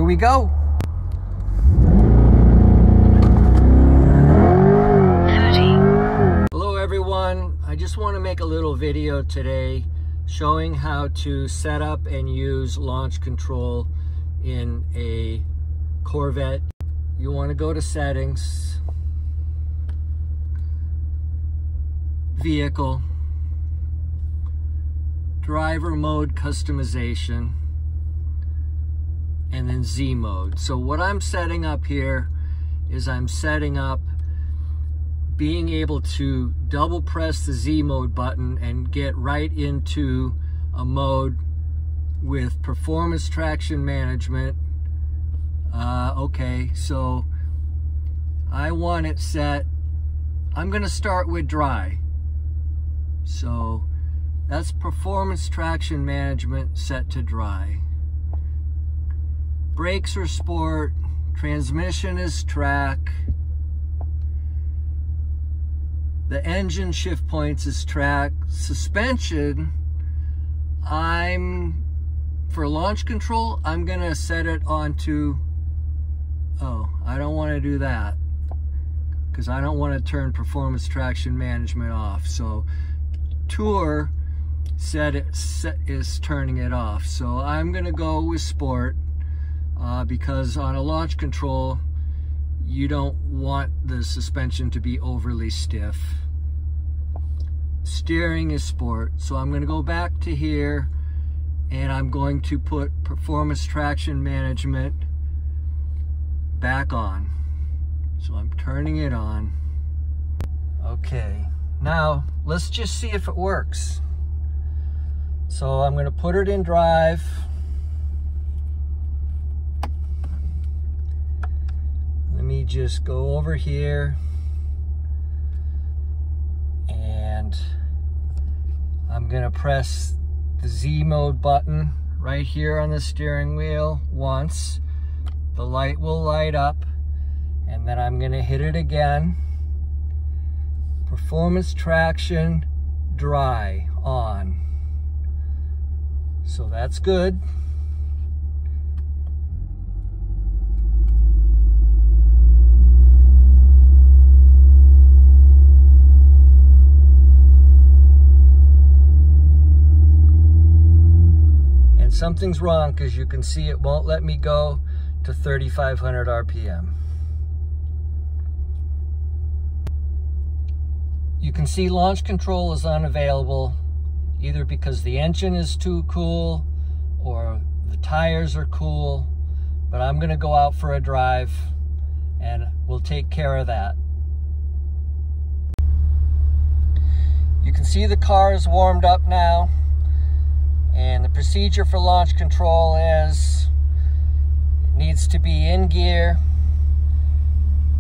we go. Hello everyone, I just want to make a little video today showing how to set up and use launch control in a Corvette. You want to go to settings, vehicle, driver mode customization, and then Z mode. So what I'm setting up here is I'm setting up being able to double press the Z mode button and get right into a mode with performance traction management. Okay, so I want it set. I'm gonna start with dry. So that's performance traction management set to dry. Brakes are sport, transmission is track, the engine shift points is track, suspension, for launch control, I'm gonna set it onto, I don't wanna do that because I don't wanna turn performance traction management off. So Tour is turning it off. So I'm gonna go with sport. Because on a launch control, you don't want the suspension to be overly stiff. Steering is sport. So I'm going to go back to here and I'm going to put performance traction management back on. So I'm turning it on. Okay, now let's just see if it works. So I'm going to put it in drive. Let me just go over here and I'm gonna press the Z mode button right here on the steering wheel once. The light will light up and then I'm gonna hit it again. Performance traction dry on. So that's good. Something's wrong because you can see it won't let me go to 3,500 RPM. You can see launch control is unavailable either because the engine is too cool or the tires are cool, but I'm going to go out for a drive and we'll take care of that. You can see the car is warmed up now. And the procedure for launch control is it needs to be in gear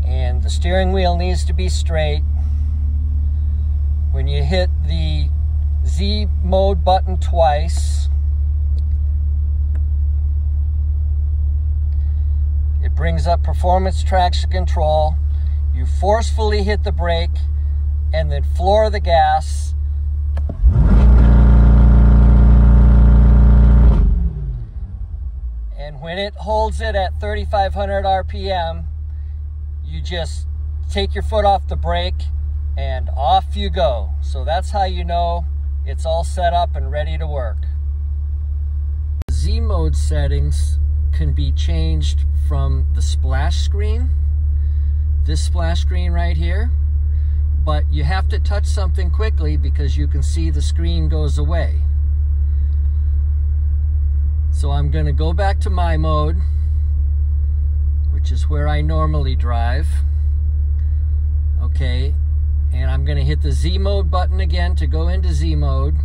and the steering wheel needs to be straight. When you hit the Z mode button twice, it brings up performance traction control. You forcefully hit the brake and then floor the gas. And when it holds it at 3,500 RPM, you just take your foot off the brake and off you go. So that's how you know it's all set up and ready to work. Z mode settings can be changed from the splash screen, this splash screen right here, but you have to touch something quickly because you can see the screen goes away. So I'm going to go back to my mode, which is where I normally drive. Okay, and I'm going to hit the Z mode button again to go into Z mode.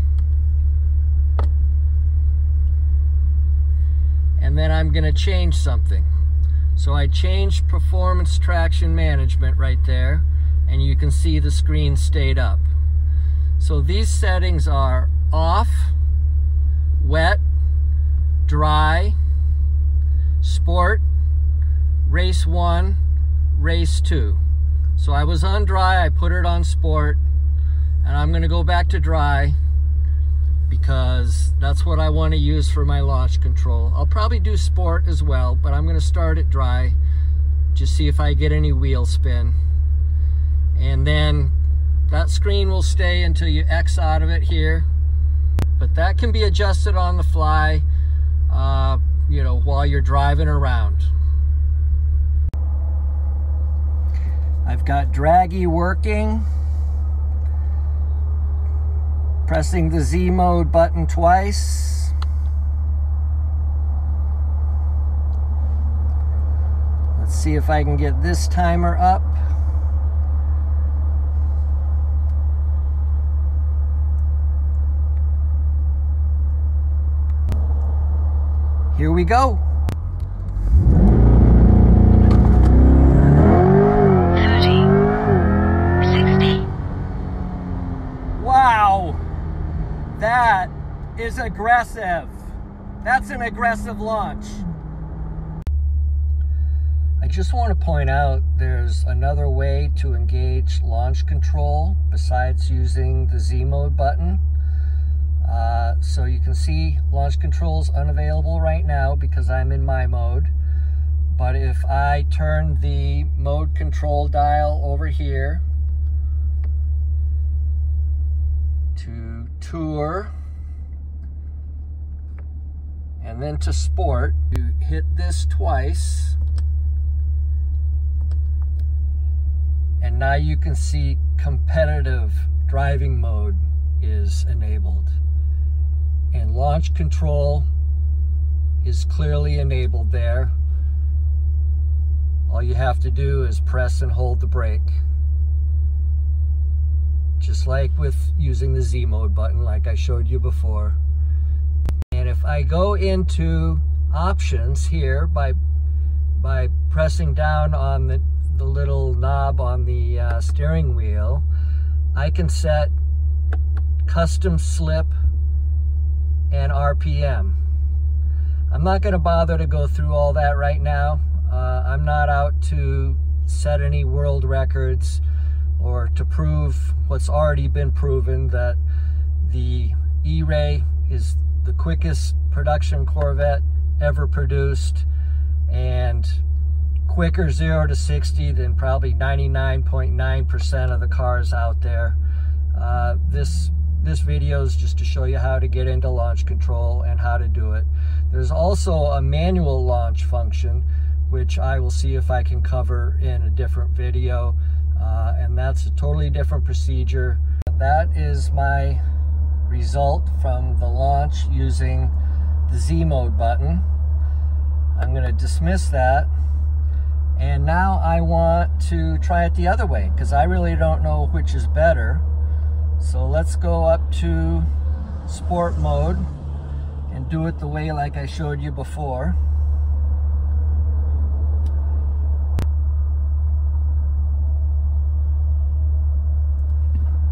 And then I'm going to change something. So I changed performance traction management right there, and you can see the screen stayed up. So these settings are off, wet, dry, sport, race 1, race 2. So I was on dry, I put it on sport, and I'm going to go back to dry because because that's what I want to use for my launch control. I'll probably do sport as well, but I'm going to start it dry. Just see if I get any wheel spin. And then that screen will stay until you X out of it here. But that can be adjusted on the fly, you know, while you're driving around. I've got Dragy working. Pressing the Z mode button twice. Let's see if I can get this timer up. Here we go. 30, 60. Wow, that is aggressive. That's an aggressive launch. I just want to point out there's another way to engage launch control besides using the Z mode button. So you can see launch control's unavailable right now because I'm in my mode. But if I turn the mode control dial over here to tour and then to sport, you hit this twice and now you can see competitive driving mode is enabled. And launch control is clearly enabled there. All you have to do is press and hold the brake. Just like with using the Z mode button like I showed you before. And if I go into options here by pressing down on the little knob on the steering wheel, I can set custom slip and RPM. I'm not going to bother to go through all that right now. I'm not out to set any world records or to prove what's already been proven, that the E-Ray is the quickest production Corvette ever produced and quicker 0 to 60 than probably 99.9% of the cars out there. This video is just to show you how to get into launch control and how to do it. There's also a manual launch function, which I will see if I can cover in a different video. And that's a totally different procedure. That is my result from the launch using the Z mode button. I'm going to dismiss that. And now I want to try it the other way because I really don't know which is better. So let's go up to sport mode and do it the way like I showed you before.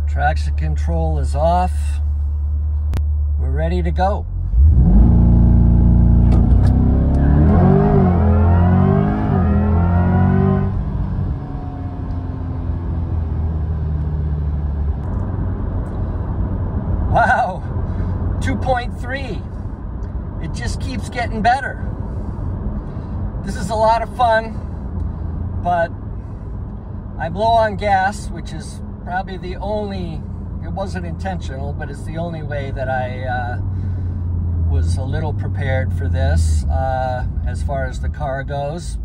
Traction control is off. We're ready to go. Wow, 2.3. It just keeps getting better. This is a lot of fun, but I blow on gas, which is probably the only, it wasn't intentional, but it's the only way that I was a little prepared for this as far as the car goes.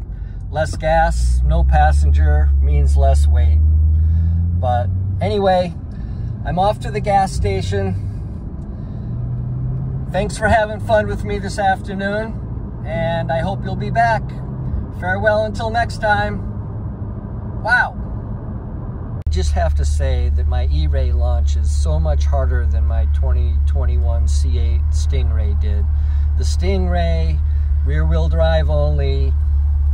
Less gas, no passenger means less weight. But anyway, I'm off to the gas station. Thanks for having fun with me this afternoon, and I hope you'll be back. Farewell until next time. Wow. I just have to say that my E-Ray launch is so much harder than my 2021 C8 Stingray did. The Stingray, rear-wheel drive only,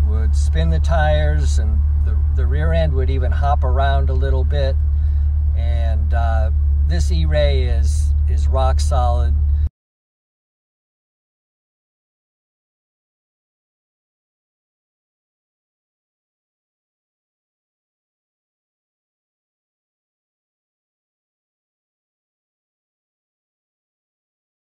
would spin the tires, and the rear end would even hop around a little bit. And this E-Ray is rock solid.